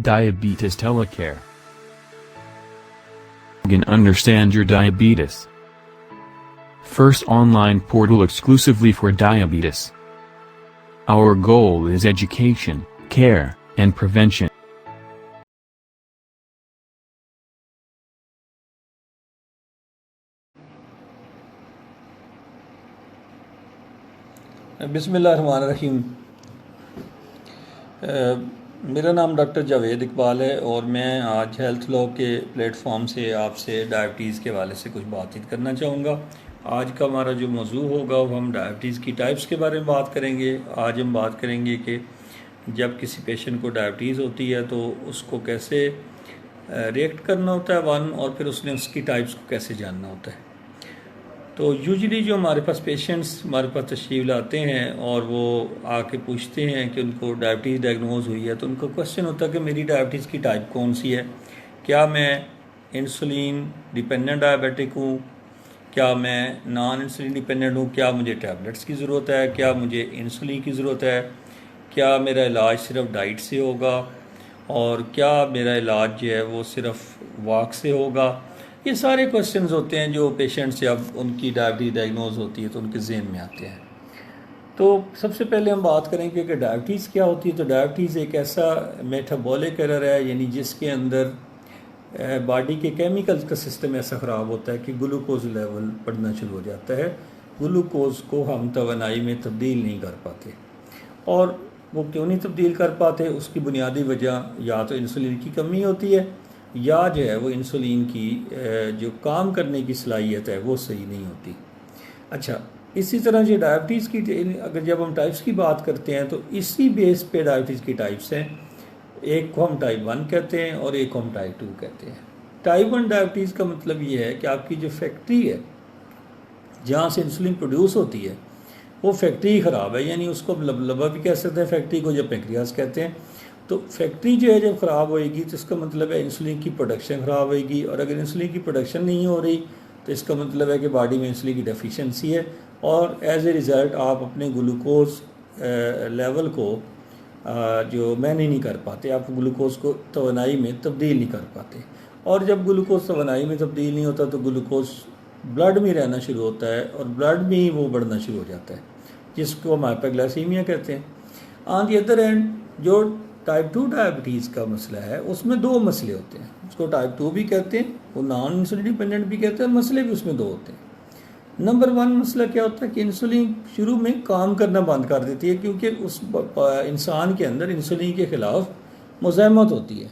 Diabetes Telecare. Can understand your diabetes. First online portal exclusively for diabetes. Our goal is education, care, and prevention. बिस्मिल्लाहिर्रहमानिर्रहीम। मेरा नाम doctor Javed Iqbal है और मैं आज हेल्थ लॉ के प्लेटफॉर्म से आपसे डायबिटीज़ के हवाले से कुछ बातचीत करना चाहूँगा। आज का हमारा जो मौजू होगा वो हम डायबिटीज़ की टाइप्स के बारे में बात करेंगे। आज हम बात करेंगे कि जब किसी पेशेंट को डायबिटीज़ होती है तो उसको कैसे रिएक्ट करना होता है वन, और फिर उसने उसकी टाइप्स को कैसे जानना होता है। तो यूजुअली जो हमारे पास पेशेंट्स हमारे पास तशरीफ़ लाते हैं और वो आके पूछते हैं कि उनको डायबिटीज़ डायग्नोज हुई है, तो उनको क्वेश्चन होता है कि मेरी डायबिटीज़ की टाइप कौन सी है, क्या मैं इंसुलिन डिपेंडेंट डायबिटिक हूँ, क्या मैं नॉन इंसुलिन डिपेंडेंट हूँ, क्या मुझे टैबलेट्स की ज़रूरत है, क्या मुझे इंसुलिन की ज़रूरत है, क्या मेरा इलाज सिर्फ डाइट से होगा, और क्या मेरा इलाज जो है वो सिर्फ वॉक से होगा। ये सारे क्वेश्चंस होते हैं जो पेशेंट्स जब उनकी डायबिटीज़ डायग्नोज होती है तो उनके जहन में आते हैं। तो सबसे पहले हम बात करेंगे कि डायबिटीज़ क्या होती है। तो डायबिटीज़ एक ऐसा मेटाबॉलिक एरर है, यानी जिसके अंदर बॉडी के केमिकल्स का सिस्टम ऐसा ख़राब होता है कि ग्लूकोज लेवल बढ़ना शुरू हो जाता है। ग्लूकोज को हम तवानाई में तब्दील नहीं कर पाते, और वो क्यों नहीं तब्दील कर पाते, उसकी बुनियादी वजह या तो इंसुलिन की कमी होती है, या जो है वो इंसुलिन की जो काम करने की सलाहियत है वो सही नहीं होती। अच्छा, इसी तरह जो डायबिटीज़ की अगर जब हम टाइप्स की बात करते हैं तो इसी बेस पे डायबिटीज़ की टाइप्स हैं। एक को हम टाइप 1 कहते हैं और एक को हम टाइप 2 कहते हैं। टाइप 1 डायबिटीज़ का मतलब ये है कि आपकी जो फैक्ट्री है जहाँ से इंसुलिन प्रोड्यूस होती है वो फैक्ट्री ख़राब है, यानी उसको लबलबा भी कह सकते हैं फैक्ट्री को, जब पेंक्रियास कहते हैं। तो फैक्ट्री जो है जब ख़राब होएगी तो इसका मतलब है इंसुलिन की प्रोडक्शन ख़राब होएगी, और अगर इंसुलिन की प्रोडक्शन नहीं हो रही तो इसका मतलब है कि बॉडी में इंसुलिन की डेफिशिएंसी है, और एज ए रिज़ल्ट आप अपने ग्लूकोज लेवल को जो मैनेज नहीं कर पाते, आप ग्लूकोज को तवानाई में तब्दील नहीं कर पाते। और जब ग्लूकोज तवानाई में तब्दील नहीं होता तो ग्लूकोज ब्लड में रहना शुरू होता है और ब्लड में ही वो बढ़ना शुरू हो जाता है, जिसको हम हाइपरग्लाइसीमिया कहते हैं। ऑन दी अदर एंड जो टाइप 2 डायबिटीज़ का मसला है उसमें दो मसले होते हैं। उसको टाइप 2 भी कहते हैं, वो नॉन इंसुलिन डिपेंडेंट भी कहते हैं, मसले भी उसमें दो होते हैं। नंबर 1 मसला क्या होता है कि इंसुलिन शुरू में काम करना बंद कर देती है, क्योंकि उस इंसान के अंदर इंसुलिन के ख़िलाफ़ मुज़ाहमत होती है,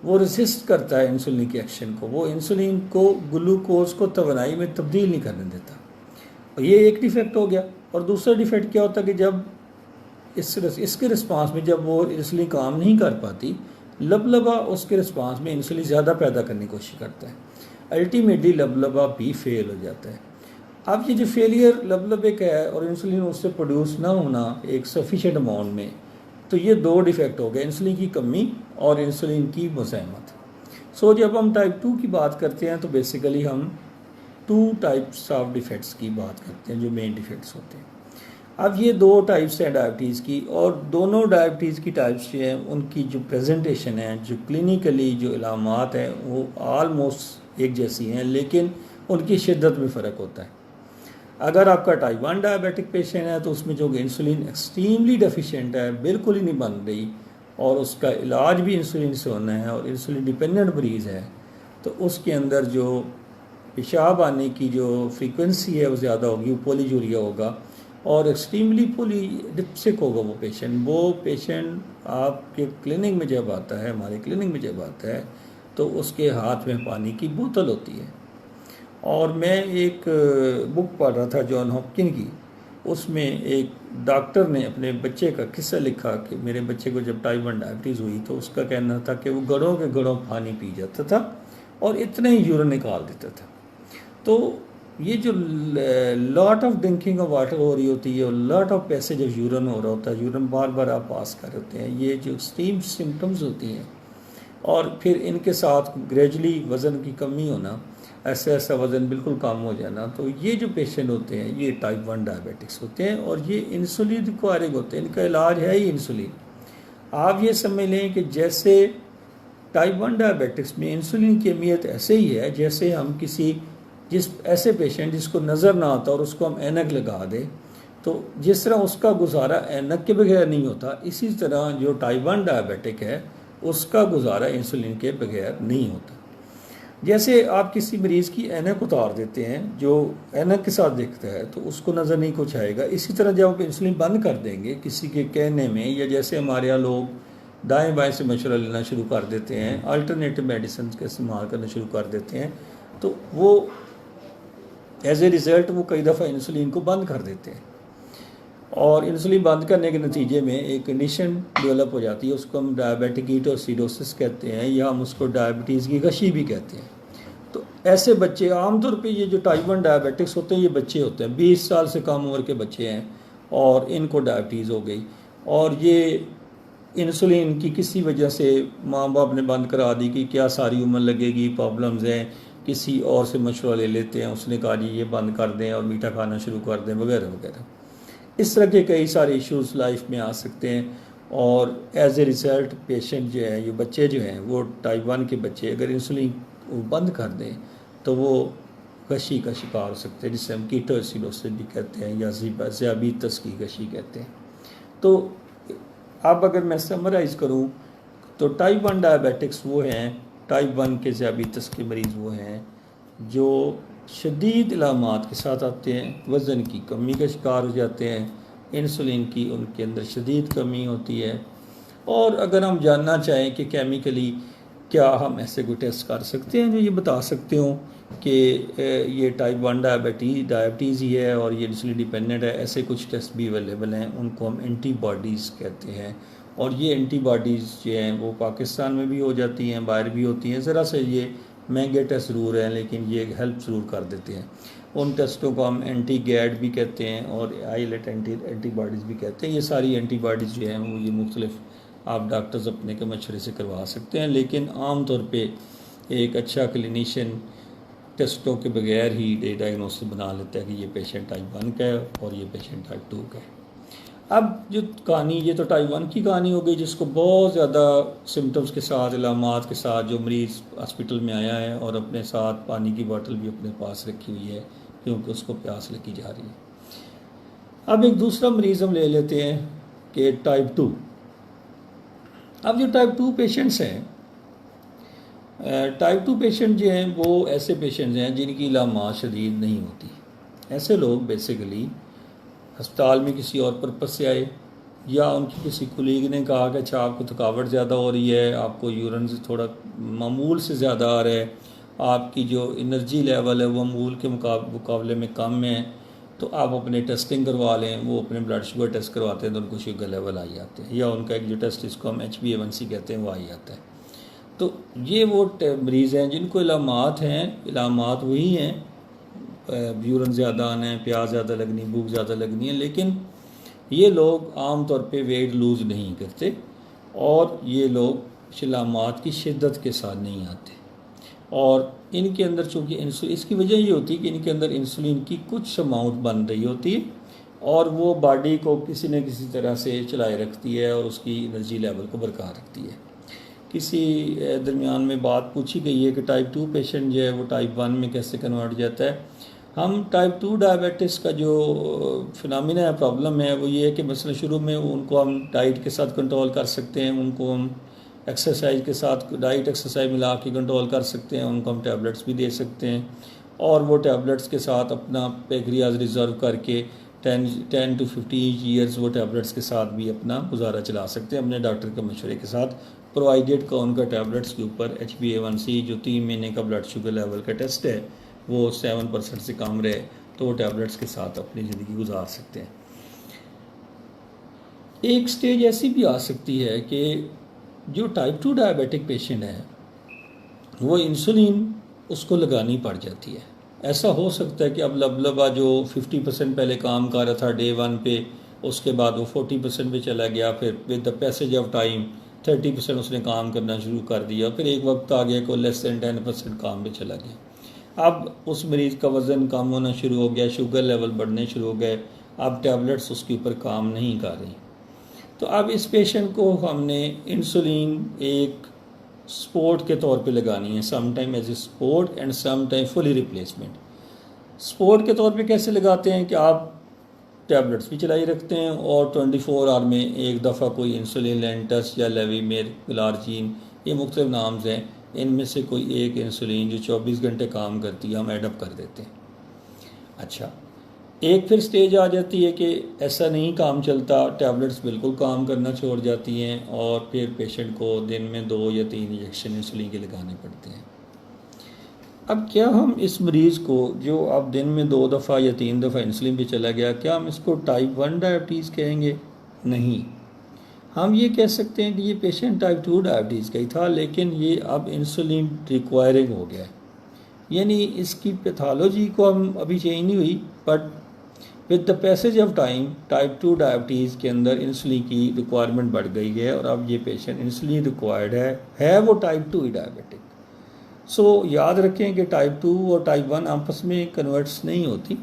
वो रेसिस्ट करता है इंसुलिन के एक्शन को, वो इंसुलिन को ग्लूकोज को तवानाई में तब्दील नहीं करने देता। और ये एक डिफेक्ट हो गया। और दूसरा डिफेक्ट क्या होता है कि जब इसके रिस्पांस में जब वो इंसुलिन काम नहीं कर पाती, लबलबा उसके रिस्पांस में इंसुलिन ज़्यादा पैदा करने की कोशिश करता है, अल्टीमेटली लबलबा भी फेल हो जाता है। अब ये जो फेलियर लबलबे का है और इंसुलिन उससे प्रोड्यूस ना होना एक सफिशेंट अमाउंट में, तो ये दो डिफेक्ट हो गए, इंसुलिन की कमी और इंसुलिन की मुज़ाहमत। सो जब हम टाइप 2 की बात करते हैं तो बेसिकली हम 2 टाइप्स ऑफ डिफेक्ट्स की बात करते हैं जो मेन डिफेक्ट्स होते हैं। अब ये दो टाइप्स हैं डायबिटीज़ की, और दोनों डायबिटीज़ की टाइप्स जो हैं उनकी जो प्रेजेंटेशन है, जो क्लिनिकली जो इलामात हैं वो आलमोस्ट एक जैसी हैं, लेकिन उनकी शिद्दत में फ़र्क होता है। अगर आपका टाइप 1 डायबिटिक पेशेंट है तो उसमें जो इंसुलिन एक्सट्रीमली डेफिशिएंट है, बिल्कुल ही नहीं बन रही, और उसका इलाज भी इंसुलिन से होना है और इंसुलिन डिपेंडेंट मरीज़ है, तो उसके अंदर जो पेशाब आने की जो फ्रीक्वेंसी है वो ज़्यादा होगी, वो पॉलीजूरिया होगा और एक्सट्रीमली पॉलीडिप्सिक होगा वो पेशेंट आपके क्लिनिक में जब आता है, हमारे क्लिनिक में जब आता है, तो उसके हाथ में पानी की बोतल होती है। और मैं एक बुक पढ़ रहा था जॉन हॉपकिन की, उसमें एक डॉक्टर ने अपने बच्चे का किस्सा लिखा कि मेरे बच्चे को जब टाइप 1 डायबिटीज़ हुई तो उसका कहना था कि वो गड़ों के गड़ों पानी पी जाता था और इतने ही यूरिन निकाल देता था। तो ये जो lot of drinking of water हो रही होती है और lot of passage of urine हो रहा होता है, यूरिन बार बार आप पास कर होते हैं, ये जो एक्सट्रीम सिम्टम्स होती हैं, और फिर इनके साथ ग्रेजुअली वज़न की कमी होना, ऐसा ऐसा वज़न बिल्कुल कम हो जाना, तो ये जो पेशेंट होते हैं ये टाइप 1 डायबिटिक्स होते हैं और ये इंसुलिन रिक्वायरिंग होते हैं। इनका इलाज है ही इंसुलिन। आप ये समझ लें कि जैसे टाइप 1 डायबिटिक्स में इंसुलिन की अहमियत ऐसे ही है जैसे हम जिस ऐसे पेशेंट जिसको नज़र ना आता और उसको हम ऐनक लगा दें, तो जिस तरह उसका गुजारा ऐनक के बगैर नहीं होता, इसी तरह जो टाइप 1 डायबिटिक है उसका गुजारा इंसुलिन के बगैर नहीं होता। जैसे आप किसी मरीज़ की ऐनक उतार देते हैं, जो ऐनक के साथ देखता है तो उसको नज़र नहीं कुछ आएगा, इसी तरह जब आप इंसुलिन बंद कर देंगे किसी के कहने में, या जैसे हमारे यहाँ लोग दाएं बाएं से मशवरा लेना शुरू कर देते हैं, अल्टरनेटिव मेडिसिन का इस्तेमाल करना शुरू कर देते हैं, तो वो एज ए रिज़ल्ट वो कई दफ़ा इंसुलिन को बंद कर देते हैं। और इंसुलिन बंद करने के नतीजे में एक कंडीशन डेवलप हो जाती है, उसको हम डायबिटिक कीटोसिडोसिस कहते हैं, या हम उसको डायबिटीज़ की गशी भी कहते हैं। तो ऐसे बच्चे आमतौर पे, ये जो टाइप 1 डायबिटिक्स होते हैं, ये बच्चे होते हैं 20 साल से कम उम्र के बच्चे हैं और इनको डायबिटीज़ हो गई, और ये इंसुलिन की किसी वजह से माँ बाप ने बंद करा दी कि क्या सारी उम्र लगेगी, प्रॉब्लम्स हैं, किसी और से मशवरा ले लेते हैं, उसने कहा जी ये बंद कर दें और मीठा खाना शुरू कर दें वगैरह वगैरह। इस तरह के कई सारे इश्यूज लाइफ में आ सकते हैं, और एज ए रिज़ल्ट पेशेंट जो है, ये बच्चे जो हैं वो टाइप 1 के बच्चे अगर इंसुलिन बंद कर दें तो वो गशी का शिकार हो सकते हैं, जिसे हम कीटोसिडोसिस भी कहते हैं या ज़ियाबीतस की गशी कहते हैं। तो अब अगर मैं समराइज़ करूं तो टाइप 1 डायबिटिक्स वो हैं, टाइप 1 के ज़ियाबीतस के मरीज़ वो हैं जो शदीद इलामात के साथ आते हैं, वज़न की कमी का शिकार हो जाते हैं, इंसुलिन की उनके अंदर शदीद कमी होती है। और अगर हम जानना चाहें कि केमिकली क्या हम ऐसे कोई टेस्ट कर सकते हैं जो ये बता सकते हो कि ये टाइप 1 डायबिटीज़ ही है और ये इंसुलिन डिपेंडेंट है, ऐसे कुछ टेस्ट भी अवेलेबल हैं, उनको हम एंटीबॉडीज़ कहते हैं। और ये एंटीबॉडीज़ जो हैं वो पाकिस्तान में भी हो जाती हैं, बाहर भी होती हैं। ज़रा से ये महंगे टेस्ट ज़रूर हैं, लेकिन ये हेल्प ज़रूर कर देते हैं। उन टेस्टों को हम एंटी गैड भी कहते हैं और आइलेट एंटीबॉडीज़ भी कहते हैं। ये सारी एंटीबॉडीज़ जो हैं वो ये मुख्तलिफ आप डॉक्टर्स अपने के मशवरे से करवा सकते हैं, लेकिन आम तौर पे एक अच्छा क्लिनिशियन टेस्टों के बगैर ही डायग्नोसिस बना लेता है कि ये पेशेंट टाइप 1 का है और ये पेशेंट टाइप 2 का है। अब जो कहानी, ये तो टाइप 1 की कहानी हो गई, जिसको बहुत ज़्यादा सिम्टम्स के साथ, इलामात के साथ जो मरीज़ हॉस्पिटल में आया है और अपने साथ पानी की बोतल भी अपने पास रखी हुई है क्योंकि उसको प्यास लगी जा रही है। अब एक दूसरा मरीज़ हम ले लेते हैं कि टाइप 2। अब जो टाइप 2 पेशेंट्स हैं, टाइप 2 पेशेंट जो हैं वो ऐसे पेशेंट्स हैं जिनकी इलामात शदीद नहीं होती। ऐसे लोग बेसिकली अस्पताल में किसी और पर्पज़ से आए, या उनकी किसी कुलीग ने कहा कि अच्छा आपको थकावट ज़्यादा हो रही है, आपको यूरिन से थोड़ा मामूल से ज़्यादा आ रहा है, आपकी जो एनर्जी लेवल है वो मामूल के मुकाबले में कम है, तो आप अपने टेस्टिंग करवा लें। वो अपने ब्लड शुगर टेस्ट करवाते हैं तो उनको शुगर लेवल आ जाते हैं, या उनका एक जो टेस्ट जिसको हम HbA1c कहते हैं वो आ जाता है। तो ये वो मरीज़ हैं जिनको इलामात हैं, इलामात वही हैं, यूरिन ज़्यादा आना है, प्यास ज़्यादा लगनी, भूख ज़्यादा लगनी है, लेकिन ये लोग आम तौर पे वेट लूज़ नहीं करते और ये लोग इलामात की शिद्दत के साथ नहीं आते। और इनके अंदर चूँकि इंसुलिन, इसकी वजह ये होती है कि इनके अंदर इंसुलिन की कुछ अमाउंट बन रही होती है और वो बॉडी को किसी न किसी तरह से चलाए रखती है और उसकी एनर्जी लेवल को बरकरार रखती है। किसी दरमियान में बात पूछी गई है कि टाइप 2 पेशेंट जो है वो टाइप 1 में कैसे कन्वर्ट जाता है। हम टाइप 2 डायबिटीज़ का जो फिनोमिना है, प्रॉब्लम है, वो ये है कि मसलन शुरू में उनको हम डाइट के साथ कंट्रोल कर सकते हैं, उनको हम एक्सरसाइज के साथ डाइट एक्सरसाइज मिला के कंट्रोल कर सकते हैं, उनको हम टैबलेट्स भी दे सकते हैं और वो टैबलेट्स के साथ अपना पैंक्रियाज रिजर्व करके 10 to 15 ईयर्स वो टैबलेट्स के साथ भी अपना गुजारा चला सकते हैं अपने डॉक्टर के मशवरे के साथ, प्रोवाइडेड का उनका टैबलेट्स के ऊपर HbA1c जो 3 महीने का ब्लड शुगर लेवल का टेस्ट है वो 7% से कम रहे, तो वो टैबलेट्स के साथ अपनी ज़िंदगी गुजार सकते हैं। एक स्टेज ऐसी भी आ सकती है कि जो टाइप 2 डायबिटिक पेशेंट है वो इंसुलिन उसको लगानी पड़ जाती है। ऐसा हो सकता है कि अब लबलबा जो 50% पहले काम कर रहा था डे 1 पे, उसके बाद वो 40% पे चला गया, फिर with the passage of time 30% उसने काम करना शुरू कर दिया, फिर एक वक्त आ गया कि लेस दैन 10% काम पे चला गया। अब उस मरीज़ का वज़न कम होना शुरू हो गया, शुगर लेवल बढ़ने शुरू हो गए, अब टैबलेट्स उसके ऊपर काम नहीं कर रही। तो अब इस पेशेंट को हमने इंसुलिन एक सपोर्ट के तौर पे लगानी है, some time as a support and some time fully replacement. Support के तौर पे कैसे लगाते हैं कि आप टैबलेट्स भी चलाई रखते हैं और 24 आवर में एक दफ़ा कोई इंसुलिन, लेंटस या लेवीमेर, ग्लार्जीन, ये मुख्तलिफ नाम्स हैं, इनमें से कोई एक इंसुलिन जो 24 घंटे काम करती है हम एडअप कर देते हैं। अच्छा, एक फिर स्टेज आ जाती है कि ऐसा नहीं काम चलता, टैबलेट्स बिल्कुल काम करना छोड़ जाती हैं और फिर पेशेंट को दिन में 2 या 3 इंजेक्शन इंसुलिन के लगाने पड़ते हैं। अब क्या हम इस मरीज़ को जो अब दिन में 2 दफ़ा या 3 दफ़ा इंसुलिन पे चला गया, क्या हम इसको टाइप 1 डायबिटीज़ कहेंगे? नहीं, हम ये कह सकते हैं कि ये पेशेंट टाइप 2 डायबिटीज़ का ही था, लेकिन ये अब इंसुलिन रिक्वायरिंग हो गया है, यानी इसकी पैथोलॉजी को हम अभी चेंज नहीं हुई, but with the passage of time type 2 diabetes के अंदर इंसुलिन की रिक्वायरमेंट बढ़ गई है और अब ये पेशेंट इंसुलिन रिक्वायर्ड है वो टाइप 2 ही डायबिटिक। सो याद रखें कि टाइप 2 और टाइप 1 आपस में कन्वर्ट्स नहीं होती।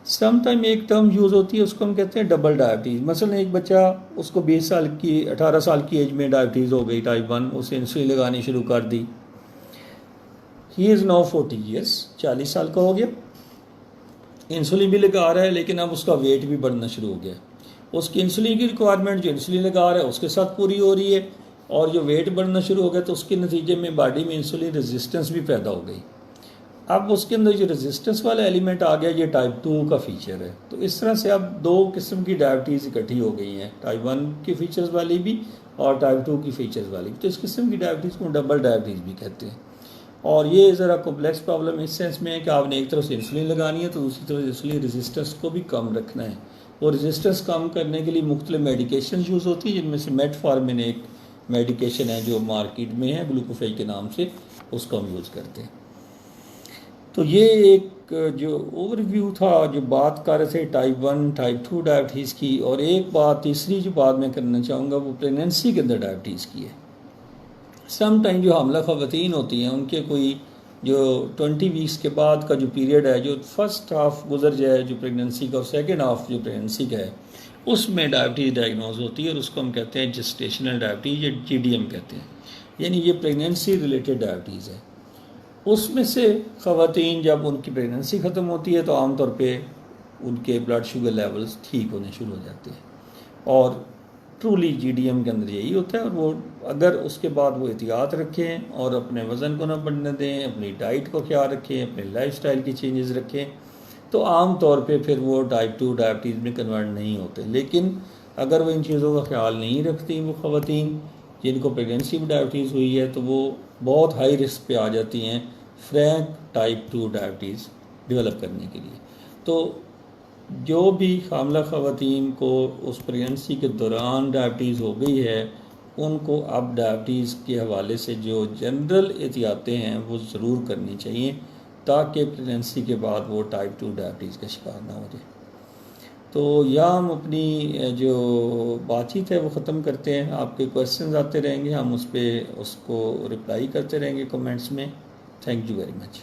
सम टाइम एक टर्म यूज़ होती है, उसको हम कहते हैं डबल डायबिटीज़। मसलन एक बच्चा, उसको 20 साल की 18 साल की एज में डायबिटीज़ हो गई टाइप 1, उसे इंसुलिन लगानी शुरू कर दी, ही इज़ नाउ 40 ईयर्स, 40 साल का हो गया, इंसुलिन भी लगा रहा है, लेकिन अब उसका वेट भी बढ़ना शुरू हो गया। उसकी इंसुलिन की रिक्वायरमेंट जो इंसुलिन लगा रहा है उसके साथ पूरी हो रही है, और जो वेट बढ़ना शुरू हो गया तो उसके नतीजे में बॉडी में इंसुलिन रेजिस्टेंस भी पैदा हो गई। अब उसके अंदर जो रेजिस्टेंस वाला एलिमेंट आ गया, ये टाइप 2 का फीचर है। तो इस तरह से अब 2 किस्म की डायबिटीज़ इकट्ठी हो गई हैं, टाइप 1 की फीचर्स वाली भी और टाइप 2 की फीचर्स वाली भी। तो इस किस्म की डायबिटीज़ को डबल डायबिटीज़ भी कहते हैं। और ये ज़रा कॉम्प्लेक्स प्रॉब्लम इस सेंस में है कि आपने एक तरफ से इंसुलिन लगानी है तो दूसरी तरफ इंसुलिन रेजिस्टेंस को भी कम रखना है, और रेजिस्टेंस कम करने के लिए मुख्तलिफ मेडिकेशन यूज़ होती है, जिनमें से मेटफॉर्मिन एक मेडिकेशन है जो मार्केट में है ग्लूकोफेज के नाम से, उसको हम यूज़ करते हैं। तो ये एक जो ओवरव्यू था, जो बात कर रहे थे टाइप 1 टाइप 2 डायबिटीज़ की। और एक बात तीसरी जो बात मैं करना चाहूँगा वो प्रेगनेंसी के अंदर डायबिटीज़ की है। सम टाइम जो हमला ख़वातीन होती हैं, उनके कोई जो 20 वीक्स के बाद का जो पीरियड है, जो फर्स्ट हाफ गुजर जाए जो प्रेगनेंसी का और सेकेंड हाफ जो प्रेगनेंसी का है, उसमें डायबिटीज़ डायग्नोज होती है और उसको हम कहते हैं जेस्टेशनल डायबिटीज़ या GDM कहते हैं, यानी ये प्रेगनेंसी रिलेटेड डायबिटीज़ है। उसमें से ख़वातीन जब उनकी प्रेगनेंसी ख़त्म होती है तो आमतौर पे उनके ब्लड शुगर लेवल्स ठीक होने शुरू हो जाते हैं, और ट्रूली GDM के अंदर यही होता है। और वो अगर उसके बाद वो एहतियात रखें और अपने वज़न को ना बढ़ने दें, अपनी डाइट को ख्याल रखें, अपने लाइफस्टाइल की चेंजेस रखें, तो आम तौर पे फिर वो टाइप 2 डायबिटीज़ में कन्वर्ट नहीं होते। लेकिन अगर वो इन चीज़ों का ख्याल नहीं रखती वो ख़वातीन जिनको प्रेगनेंसी में डायबिटीज़ हुई है, तो वो बहुत हाई रिस्क पे आ जाती हैं फ्रैंक टाइप 2 डायबिटीज़ डेवलप करने के लिए। तो जो भी हामला ख़वातीन को उस प्रेगनेंसी के दौरान डायबिटीज़ हो गई है, उनको अब डायबिटीज़ के हवाले से जो जनरल एहतियातें हैं वो ज़रूर करनी चाहिए, ताकि प्रेगनेंसी के बाद वो टाइप 2 डायबिटीज़ का शिकार ना हो जाए। तो या हम अपनी जो बातचीत है वो ख़त्म करते हैं। आपके क्वेश्चंस आते रहेंगे, हम उस पर उसको रिप्लाई करते रहेंगे कमेंट्स में। Thank you very much.